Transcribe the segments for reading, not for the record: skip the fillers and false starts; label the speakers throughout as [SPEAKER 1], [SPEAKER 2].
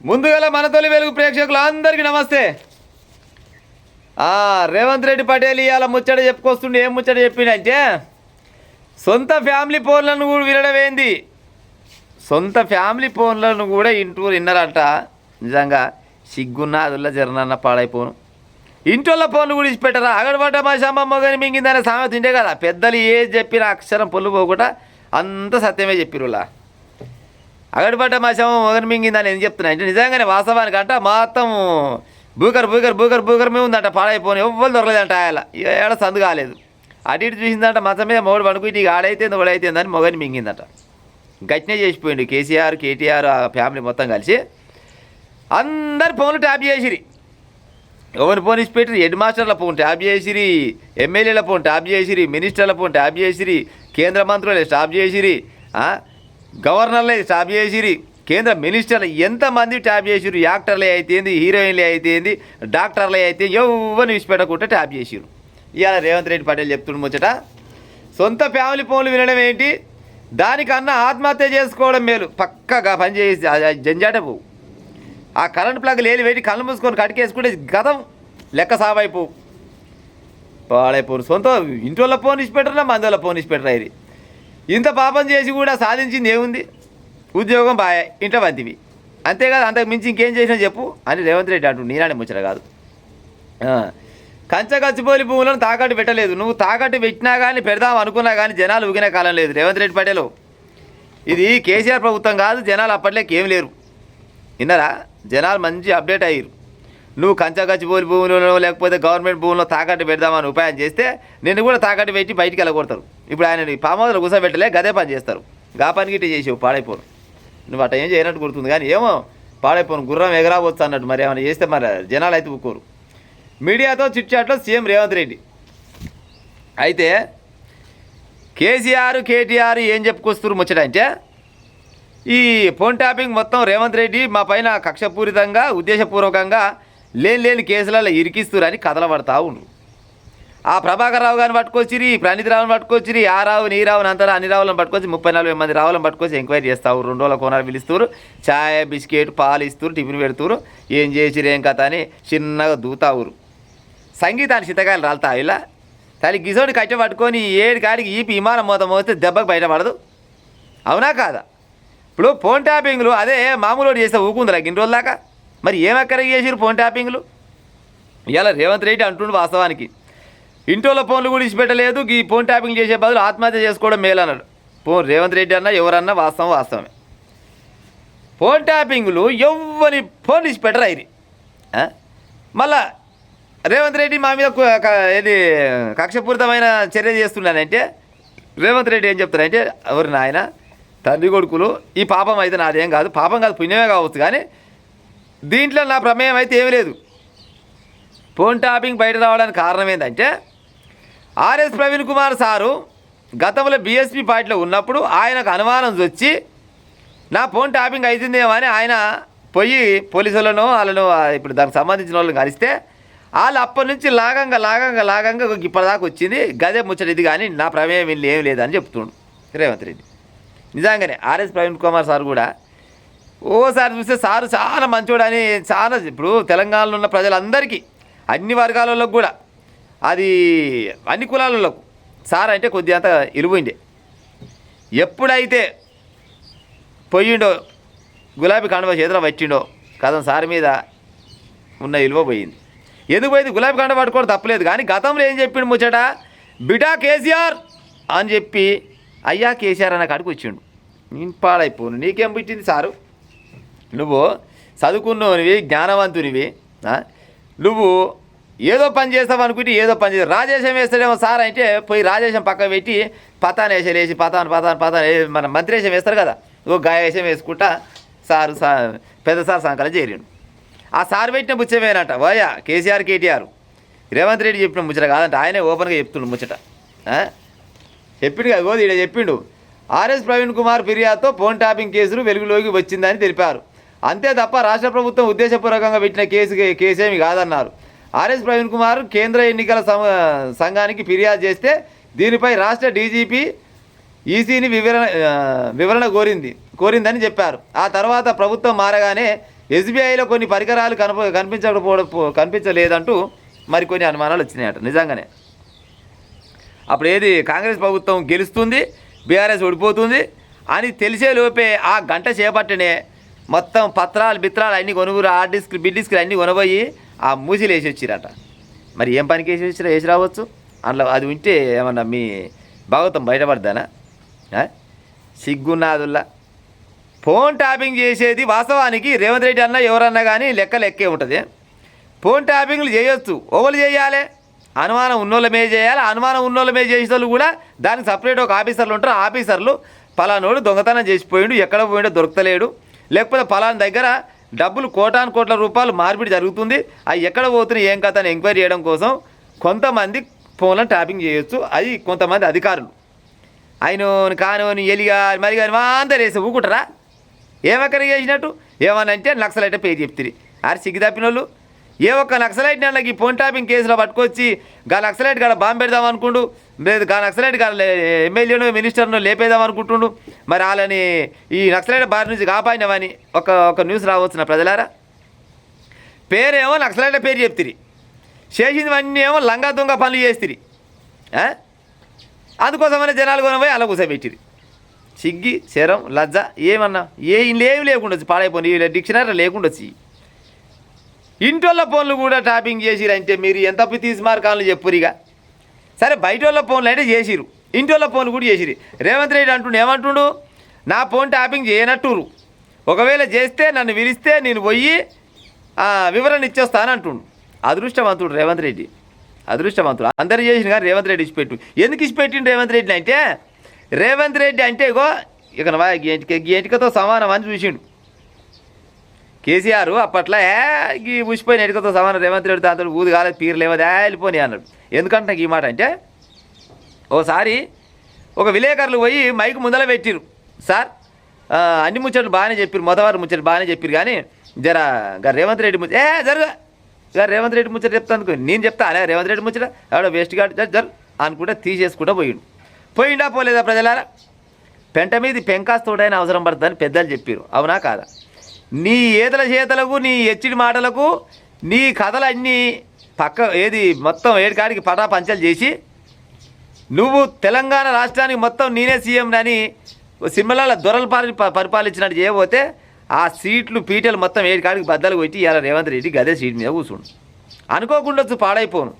[SPEAKER 1] ముందుగా మన తొలి వెలుగు ప్రేక్షకులు అందరికీ నమస్తే. రేవంత్ రెడ్డి పటేల్ ఇవాళ ముచ్చట చెప్పుకొస్తుండే ఏం ముచ్చట చెప్పిండంటే సొంత ఫ్యామిలీ ఫోన్లను కూడా వినడం ఏంది, సొంత ఫ్యామిలీ ఫోన్లను కూడా విన్నారంట. నిజంగా సిగ్గున్న అదుల్లా జరనన్న పాడైపోను. ఇంటోళ్ళ ఫోన్లు కూడా ఇచ్చిపెట్టరా, అగడబడ్డ మా శమ్మ మొగని మింగిందనే సామెత తింటే కదా. పెద్దలు ఏది చెప్పినా అక్షరం పొల్లు పోకుండా అంత సత్యమే చెప్పిరులా. అగడబడ్డ మా శమ్మ మొగని మింగిందని ఏం చెప్తున్నా అంటే నిజంగానే వాస్తవానికి అంట మొత్తం బూకర్ మీద ఉందంట. పాడైపోను ఎవ్వరు దొరకలేదంట. ఆయన ఏడ సందు కాలేదు. అటు ఇటు చూసిందంట మంచం మీద మొగడు పడుకు ఇటు ఆడైతేంది ఒడైతేందని మొగని మింగిందట. గట్టినే చేసిపోయిండు కేసీఆర్ కేటీఆర్ ఆ ఫ్యామిలీ మొత్తం కలిసి. అందరు ఫోన్లు ట్యాప్ చేసిరి. ఎవరి ఫోన్ ఇచ్చి పెట్టిరి. హెడ్ మాస్టర్ల ఫోన్ ట్యాప్ చేసిరి, ఎమ్మెల్యేల ఫోన్ ట్యాప్ చేసిరి, మినిస్టర్ల ఫోన్ ట్యాప్ చేసిరి, కేంద్ర మంత్రులే స్టాప్ చేసిరి, గవర్నర్లే స్టాప్ చేసిరి, కేంద్ర మినిస్టర్లు ఎంతమంది ట్యాప్ చేసిరు. యాక్టర్లే అయితేంది, హీరోయిన్లే అయితేంది, డాక్టర్లే అయితే ఎవరిని విడిచిపెట్టకుండా ట్యాప్ చేసిరు. ఇవాళ రేవంత్ రెడ్డి పటేల్ చెప్తుండు ముచ్చట, సొంత ఫ్యామిలీ ఫోన్లు వినడం ఏంటి, దానికన్నా ఆత్మహత్య చేసుకోవడం మేలు. పక్కగా పనిచేసి జంజాట పోవు. ఆ కరెంట్ ప్లగ్ లేని పెట్టి కళ్ళు మూసుకొని కటికేసుకుంటే గతం లెక్క సావైపోవు, పాడైపోరు. సొంత ఇంటి ఫోన్ ఇచ్చిపెట్టరా, మంది వాళ్ళ ఫోన్ ఇచ్చిపెట్టరా. ఇది ఇంత పాపం చేసి కూడా సాధించింది ఏముంది? ఉద్యోగం బాయ్, ఇంట్లో వంతివి, అంతేకాదు. అంతకు మించి ఇంకేం చేసినా చెప్పు అని రేవంత్ రెడ్డి అంటూ నీరాని ముచ్చట కాదు. కంచగచ్చిపోలి భూములను తాకట్టు పెట్టలేదు. నువ్వు తాకట్టు పెట్టినా కానీ పెడదాం అనుకున్నా కానీ జనాలు ఊగిన కాలం లేదు రేవంత్ రెడ్డి పటేల్. ఇది కేసీఆర్ ప్రభుత్వం కాదు. జనాలు అప్పట్లోకి ఏం లేరు, విన్నారా? జనాలు మంచి అప్డేట్ అయ్యారు. నువ్వు కంచగచ్చిపోలి భూములలో లేకపోతే గవర్నమెంట్ భూముల్లో తాకట్టు పెడదామని ఉపాయం చేస్తే నిన్ను కూడా తాకట్టు పెట్టి బయటికి వెళ్ళగొడతారు. ఇప్పుడు ఆయన పామోదలు కూసబెట్టలే, గదే పని చేస్తారు. గా పని గిట్టే చేసేవు, పాడైపోను. నువ్వు అట్ట ఏం చేయనట్టు గుర్తుంది కానీ ఏమో పాడైపోను. గుర్రం ఎగరావచ్చు అన్నట్టు మరి ఏమైనా చేస్తే మరి జనాలు అయితే ఊరుకోరు. మీడియాతో చిట్చాట్లో సీఎం రేవంత్ రెడ్డి అయితే కేసీఆర్ కేటీఆర్ ఏం చెప్పుకొస్తారు ముచ్చట అంటే ఈ ఫోన్ ట్యాపింగ్ మొత్తం రేవంత్ రెడ్డి మా పైన కక్షపూరితంగా ఉద్దేశపూర్వకంగా లేని కేసులలో ఇరికిస్తురని కథలు పడతా ఉండ్రు. ఆ ప్రభాకర్ రావు గారిని పట్టుకొచ్చిరి, ప్రణీత్ రావుని పట్టుకొచ్చిరి, ఆ రావుని ఈ రావుని అంతా అన్ని రావులను పట్టుకొచ్చి 30-40 మంది రావులను పట్టుకొచ్చి ఎంక్వైరీ చేస్తావు. 2 రోజుల కోనాలు పిలుస్తారు, ఛాయ్ బిస్కెట్ పాలు ఇస్తారు, టిఫిన్ పెడుతురు. ఏం చేసిరు ఏం కథ అని చిన్నగా దూతావురు. సంగీతాన్ని చిత్తకాయలు రాలుతా ఇలా తల్లి గిసోడి కట్టె పట్టుకొని ఏడు కాడికి ఈపి విమానం మోత మోస్తే దెబ్బకు బయటపడదు. అవునా కాదా? ఇప్పుడు ఫోన్ ట్యాపింగ్లు అదే మామూలు చేస్తే ఊకుందిరా ఇన్ని రోజుల దాకా. మరి ఏమెక్కడికి చేసిరు ఫోన్ ట్యాపింగ్లు? ఇలా రేవంత్ రెడ్డి అంటుండు వాస్తవానికి ఇంటోళ్ళ ఫోన్లు కూడా ఇచ్చిపెట్టలేదు. ఈ ఫోన్ ట్యాపింగ్ చేసే బదులు ఆత్మహత్య చేసుకోవడం మేలు అన్నాడు. రేవంత్ రెడ్డి అన్నా ఎవరన్నా వాస్తవమే. ఫోన్ ట్యాపింగ్లు ఎవరి ఫోన్ ఇచ్చిపెట్టరా ఇది. మళ్ళా రేవంత్ రెడ్డి మా మీద ఇది కక్షపూరితమైన చర్య చేస్తున్నానంటే రేవంత్ రెడ్డి ఏం చెప్తారంటే ఎవరు నాయన తండ్రి కొడుకులు ఈ పాపం అయితే నాదేం కాదు, పాపం కాదు పుణ్యమే కావచ్చు, కానీ దీంట్లో నా ప్రమేయం అయితే ఏమీ లేదు. ఫోన్ ట్యాపింగ్ బయట రావడానికి కారణం ఏంటంటే ఆర్ఎస్ ప్రవీణ్ కుమార్ సారు గతంలో బీఎస్పీ పార్టీలో ఉన్నప్పుడు ఆయనకు అనుమానం వచ్చి నా ఫోన్ ట్యాపింగ్ అవుతుందేమో అని ఆయన పోయి పోలీసులను వాళ్ళను ఇప్పుడు దానికి సంబంధించిన వాళ్ళని కలిస్తే వాళ్ళు అప్పటి నుంచి లాగంగా ఇప్పటిదాకా వచ్చింది గదే ముచ్చట ఇది, కానీ నా ప్రమేయం ఏం లేదని చెప్తుండు రేవంత్ రెడ్డి. నిజంగానే ఆర్ఎస్ ప్రవీణ్ కుమార్ సార్ కూడా ఓసారి చూస్తే సారు చాలా మంచోడు అని చాలా ఇప్పుడు తెలంగాణలో ఉన్న ప్రజలందరికీ అన్ని వర్గాలకు కూడా అది అన్ని కులాలకు సార్ అంటే కొద్దిగా అంత ఇలువైండే. ఎప్పుడైతే పోయిండో గులాబీ కండువ చేతిలో పట్టిండో కథం సార్ మీద ఉన్న ఇలువ పోయింది. ఎందుకు పోయింది? గులాబీ కండువ పట్టుకోవడం తప్పలేదు, కానీ గతంలో ఏం చెప్పిండు ముచ్చట, బిటా కేసీఆర్ అని చెప్పి అయ్యా కేసీఆర్ అన్న కాడికి వచ్చిండు. నేను పాడైపోను, నీకేం పుట్టింది సారు? నువ్వు చదువుకున్నోనివి, జ్ఞానవంతునివి, నువ్వు ఏదో పని చేస్తావు అనుకుంటే ఏదో పని చేస్తావు. రాజేశం వేస్తాడేమో సార్ అంటే పోయి రాజేశం పక్క పెట్టి పతాన్ వేసి పతాన్ మన మంత్రేశం వేస్తారు కదా, ఓ గాయేశం వేసుకుంటా సారు పెద్ద సార్ సంకలం చేరిండు. ఆ సార్ పెట్టిన ముచ్చమేనట వయా కేసీఆర్ కేటీఆర్. రేవంత్ రెడ్డి చెప్పిన ముచ్చట కాదంట, ఆయనే ఓపెన్గా చెప్తుండు ముచ్చట. చెప్పిండు కదా, గోది ఇక్కడ చెప్పిండు. ఆర్ఎస్ ప్రవీణ్ కుమార్ ఫిర్యాదుతో ఫోన్ ట్యాపింగ్ కేసులు వెలుగులోకి వచ్చిందని తెలిపారు. అంతే తప్ప రాష్ట్ర ప్రభుత్వం ఉద్దేశపూర్వకంగా పెట్టిన కేసేమి కాదన్నారు. ఆర్ఎస్ ప్రవీణ్ కుమార్ కేంద్ర ఎన్నికల సంఘానికి ఫిర్యాదు చేస్తే దీనిపై రాష్ట్ర డీజీపీ ఈసీని వివరణ కోరిందని చెప్పారు. ఆ తర్వాత ప్రభుత్వం మారగానే ఎస్బీఐలో కొన్ని పరికరాలు కనిపించలేదంటూ మరి కొన్ని అనుమానాలు వచ్చినాయట. నిజంగానే అప్పుడు ఏది కాంగ్రెస్ ప్రభుత్వం గెలుస్తుంది, బీఆర్ఎస్ ఓడిపోతుంది అని తెలిసే లోపే ఆ గంట చేపట్టనే మొత్తం పత్రాలు బిత్రాలు అన్నీ కొనుగోలు ఆ డిస్క్ బిడ్ డిస్క్లు అన్నీ కొనబోయి ఆ మూసిలు వేసి వచ్చిరట. మరి ఏం పనికి వేసి రావచ్చు అందులో? అది ఉంటే ఏమన్నా మీ భాగవతం బయటపడదానా? సిగ్గున్నాదుల్లా ఫోన్ ట్యాపింగ్ చేసేది వాస్తవానికి రేవంత్ రెడ్డి అన్న ఎవరన్నా కానీ లెక్కే ఉంటుంది. ఫోన్ ట్యాపింగ్లు చేయొచ్చు, ఓవలు చేయాలి, అనుమానం ఉన్నోళ్ళ మీద చేయాలి. అనుమానం ఉన్నోళ్ళ మీద చేసే వాళ్ళు కూడా దానికి సపరేట్ ఒక ఆఫీసర్లు ఉంటారు. ఆఫీసర్లు పలానోడు దొంగతనం చేసిపోయిండు, ఎక్కడ పోయిండో దొరకలేడు, లేకపోతే పలానా దగ్గర డబ్బులు కోట్ల రూపాయలు మార్పిడి జరుగుతుంది, అవి ఎక్కడ పోతున్నాయి ఏం కథ అని ఎంక్వైరీ చేయడం కోసం కొంతమంది ఫోన్లను ట్యాపింగ్ చేయొచ్చు. అది కొంతమంది అధికారులు ఆయన కానోని ఎలిగా మరి కానీ అందరు వేసి ఊకుంటారా? ఏమక్కడికి చేసినట్టు ఏమనంటే నక్సలైట్ పేరు చెప్తుంది. ఆరు సిగ్గు తప్పిన వాళ్ళు ఏ ఒక్క నక్సలైట్ నెలకి ఫోన్ ట్యాపింగ్ కేసులో పట్టుకొచ్చి గా నక్సలైట్ కాడ బాంబు పెడదాం అనుకుంటూ, లేదు గా నక్సలైట్ కాడ ఎమ్మెల్యేను మినిస్టర్ను లేపేద్దాం అనుకుంటుండు. మరి వాళ్ళని ఈ నక్సలైట్ బారి నుంచి కాపాడినవని ఒక న్యూస్ రావచ్చు నా ప్రజలారా. పేరేమో నక్సలైట్ పేరు చెప్తిరి, చేసినవన్నీ ఏమో లంగా దొంగ పనులు చేస్తిరి. అందుకోసమనే జనాలు కొనపోయి అలా కూర్చోబెట్టిరి. సిగ్గి శరం లజ్జ ఏమన్నా ఏం లేకుండొచ్చు, పాడైపోయి డిక్షనరీ లేకుండొచ్చి. ఇంటోళ్ళ ఫోన్లు కూడా ట్యాపింగ్ చేసిరంటే మీరు ఎంత తీసి మార్కాలను చెప్పురిగా. సరే బయట వాళ్ళ ఫోన్లు అంటే చేసిరు, ఇంటోళ్ళ ఫోన్లు కూడా చేసిరు. రేవంత్ రెడ్డి అంటుండు ఏమంటుండు, నా ఫోన్ ట్యాపింగ్ చేయనట్టురు, ఒకవేళ చేస్తే నన్ను పిలిస్తే నేను పోయి వివరణ ఇచ్చేస్తానంటుండు. అదృష్టవంతుడు రేవంత్ రెడ్డి, అదృష్టవంతుడు. అందరు చేసిన కానీ రేవంత్ రెడ్డి ఇచ్చిపెట్టు. ఎందుకు ఇచ్చిపెట్టిండు రేవంత్ రెడ్డిని అంటే, రేవంత్ రెడ్డి అంటే ఇక ఎంటికతో సమానం అని చూసిండు. కేసీఆర్ అప్పట్లో ఈ ఉసిపోయిన ఎటుకతో సమానం రేవంత్ రెడ్డి దాంతో ఊది కాలేదు పీరు లేవదా వెళ్ళిపోయి అన్నాడు. ఎందుకంటే నాకు ఈ మాట అంటే, ఓసారి ఒక విలేకరులు పోయి మైకు ముందర పెట్టిరు. సార్ అన్ని ముచ్చట్లు బాగానే చెప్పారు, మొదవారు ముచ్చట్లు బాగానే చెప్పారు, కానీ జర రేవంత్ రెడ్డి జరుగా రేవంత్ రెడ్డి ముచ్చట చెప్తాను నేను చెప్తా అనే రేవంత్ రెడ్డి ముచ్చట ఎవడో వేస్ట్ గాడు జర్ అనుకుంటే తీసేసుకుంటా పోయిండా పోలేదా ప్రజలారా? పెంట మీద పెంకాస్తోడైనా అవసరం పడుతుందని పెద్దలు చెప్పారు, అవునా కాదా? నీ ఏతల చేతలకు నీ ఎచ్చిడి మాటలకు నీ కథలన్నీ ఏది మొత్తం ఏడికాడికి పటా పంచలు చేసి నువ్వు తెలంగాణ రాష్ట్రానికి మొత్తం నేనే సీఎం అని సినిమాల దొరలు పరిపాలించినట్టు చేయబోతే ఆ సీట్లు పీటలు మొత్తం ఏడికాడికి బద్దలు కొట్టి ఇలా రేవంత్ రెడ్డి గదే సీట్ మీద కూర్చుండు. అనుకోకుండా పాడైపోను.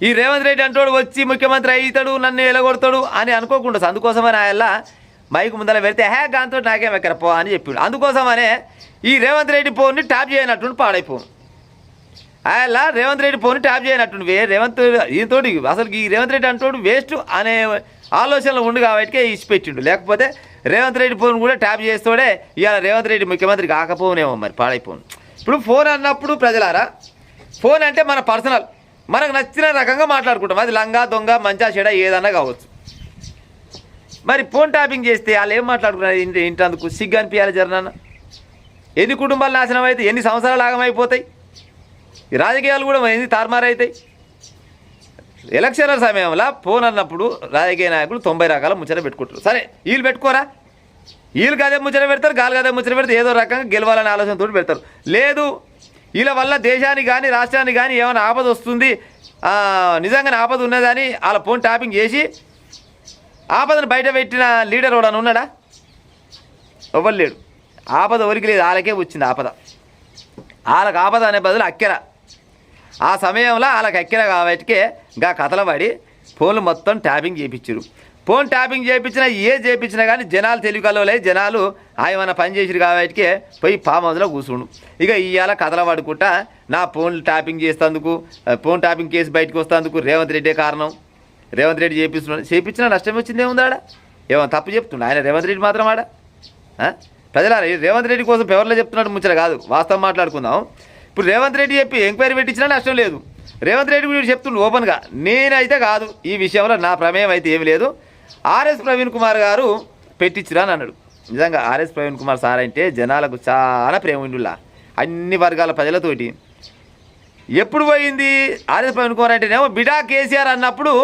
[SPEAKER 1] ఈ రేవంత్ రెడ్డి అంటోడు వచ్చి ముఖ్యమంత్రి అవుతాడు నన్ను ఎలగొడతాడు అని అనుకోకుండా, అందుకోసమని ఆయన మైకు ముందర పెడితే దాంతో నాకేం ఎక్కడ పో అని చెప్పాడు. అందుకోసమనే ఈ రేవంత్ రెడ్డి ఫోన్ని ట్యాప్ చేయనట్టుండి పాడైపోను. ఆయన రేవంత్ రెడ్డి ఫోన్ ట్యాప్ చేయనట్టుండి రేవంత్ ఈతోటి అసలు ఈ రేవంత్ రెడ్డి అంటోడు వేస్ట్ అనే ఆలోచనలు ఉండు కాబట్టి ఇచ్చిపెట్టిండు. లేకపోతే రేవంత్ రెడ్డి ఫోన్ కూడా ట్యాప్ చేస్తోడే ఇవాళ రేవంత్ రెడ్డి ముఖ్యమంత్రి కాకపోనేమో మరి పాడైపోను. ఇప్పుడు ఫోన్ అన్నప్పుడు ప్రజలారా, ఫోన్ అంటే మన పర్సనల్, మనకు నచ్చిన రకంగా మాట్లాడుకుంటాం. అది లంగా దొంగ మంచా చెడ ఏదన్నా కావచ్చు. మరి ఫోన్ ట్యాపింగ్ చేస్తే వాళ్ళు ఏం మాట్లాడుకున్నారు ఇంటందుకు సిగ్గు అనిపించాలి జరనన్న. ఎన్ని కుటుంబాలు నాశనం అవుతాయి, ఎన్ని సంవత్సరాలు ఆగమైపోతాయి, ఈ రాజకీయాలు కూడా ఎన్ని తారుమారవుతాయి. ఎలక్షన్ల సమయంలో ఫోన్ అన్నప్పుడు రాజకీయ నాయకులు 90 రకాల ముచ్చట పెట్టుకుంటారు. సరే వీళ్ళు పెట్టుకోరా, వీళ్ళు గదే ముచ్చట పెడతారు, గాలి గదే ముచ్చట పెడతారు, ఏదో రకంగా గెలవాలనే ఆలోచనతో పెడతారు. లేదు వీళ్ళ వల్ల దేశానికి కానీ రాష్ట్రానికి కానీ ఏమైనా ఆపద వస్తుంది, నిజంగానే ఆపద ఉన్నదని వాళ్ళ ఫోన్ ట్యాపింగ్ చేసి ఆపదను బయట పెట్టిన లీడర్ ఎవడని ఉన్నాడా? ఎవరు లేడు. ఆపద ఎవరికి లేదు, వాళ్ళకే వచ్చింది ఆపద. వాళ్ళకి ఆపద అనే బదులు అక్కెర. ఆ సమయంలో వాళ్ళకి అక్కెర కాబట్టికే కథల పడి ఫోన్లు మొత్తం ట్యాపింగ్ చేయించారు. ఫోన్ ట్యాపింగ్ చేయించినా కానీ జనాలు తెలివికల్లో జనాలు ఆయన పని చేసిరు కాబట్టికే పోయి ఫామ్ హౌస్లో కూర్చుండు. ఇక ఇవాళ కథల పడుకుంటా నా ఫోన్లు ట్యాపింగ్ చేస్తేందుకు, ఫోన్ ట్యాపింగ్ కేసు బయటకు వస్తేందుకు రేవంత్ రెడ్డే కారణం. రేవంత్ రెడ్డి చేయించిన నష్టం వచ్చింది ఏముంది ఆడ? ఏమన్నా తప్పు చెప్తుండ ఆయన రేవంత్ రెడ్డి మాత్రం ఆడ? ప్రజలారా రేవంత్ రెడ్డి కోసం ఎవరిలో చెప్తున్నట్టు ముచ్చట కాదు, వాస్తవం మాట్లాడుకుందాం. ఇప్పుడు రేవంత్ రెడ్డి చెప్పి ఎంక్వైరీ పెట్టించినా నష్టం లేదు. రేవంత్ రెడ్డి కూడా చెప్తుండు ఓపెన్గా, నేనైతే కాదు ఈ విషయంలో నా ప్రమేయం అయితే ఏమి లేదు, ఆర్ఎస్ ప్రవీణ్ కుమార్ గారు పెట్టించిరా అని అన్నాడు. నిజంగా ఆర్ఎస్ ప్రవీణ్ కుమార్ సార్ అంటే జనాలకు చాలా ప్రేమ ఉండులా, అన్ని వర్గాల ప్రజలతోటి. ఎప్పుడు పోయింది ఆర్ఎస్ ప్రవీణ్ కుమార్ అంటేనేమో బిడా కేసీఆర్ అన్నప్పుడు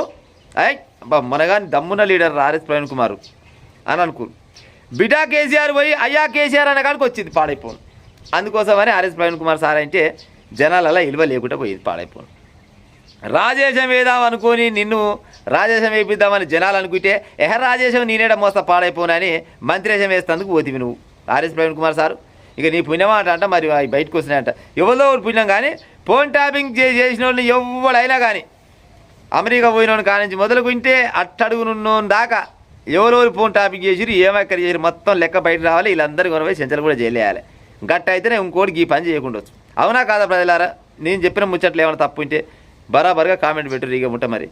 [SPEAKER 1] మనగాని దమ్మున్న లీడర్ ఆర్ఎస్ ప్రవీణ్ కుమార్ అని అనుకో. బిడా కేసీఆర్ పోయి అయ్యా కేసీఆర్ అనే కాడికి వచ్చింది పాడైపోను. అందుకోసమని ఆర్ఎస్ ప్రవీణ్ కుమార్ సార్ అంటే జనాలలో ఇలువ లేకుండా పోయేది పాడైపోను. రాజేశం వేద్దాం అనుకొని నిన్ను రాజేశం వేపిద్దామని జనాలు అనుకుంటే రాజేశం నేనేడ మోస్తా పాడైపోనని మంత్రేశం వేస్తేందుకు పోతివి నువ్వు ఆర్ఎస్ ప్రవీణ్ కుమార్ సార్. ఇక నీ పుణ్యమా అంట మరి బయటకు వస్తున్నాయంట. ఎవరో ఒకరు పుణ్యం కానీ ఫోన్ ట్యాపింగ్ చేసిన వాళ్ళని ఎవడైనా కానీ అమెరికా పోయినోని కానించి మొదలుకుంటే అట్టడుగునున్నోని దాకా ఎవరెవరు ఫోన్ ట్యాపింగ్ చేసిరు ఏమక్కడ చేసిరు మొత్తం లెక్క బయట రావాలి. వీళ్ళందరూ కొనపోయి సెంచలు కూడా చేయలేయాలి. గట్ట అయితేనే ఇంకోటికి ఈ పని చేయకుండొచ్చు. అవునా కాదా ప్రజలారా? నేను చెప్పిన ముచ్చట్లు ఏమైనా తప్పు ఉంటే బరాబర్గా కామెంట్ పెట్టు. ఇక ముట్ట మరి.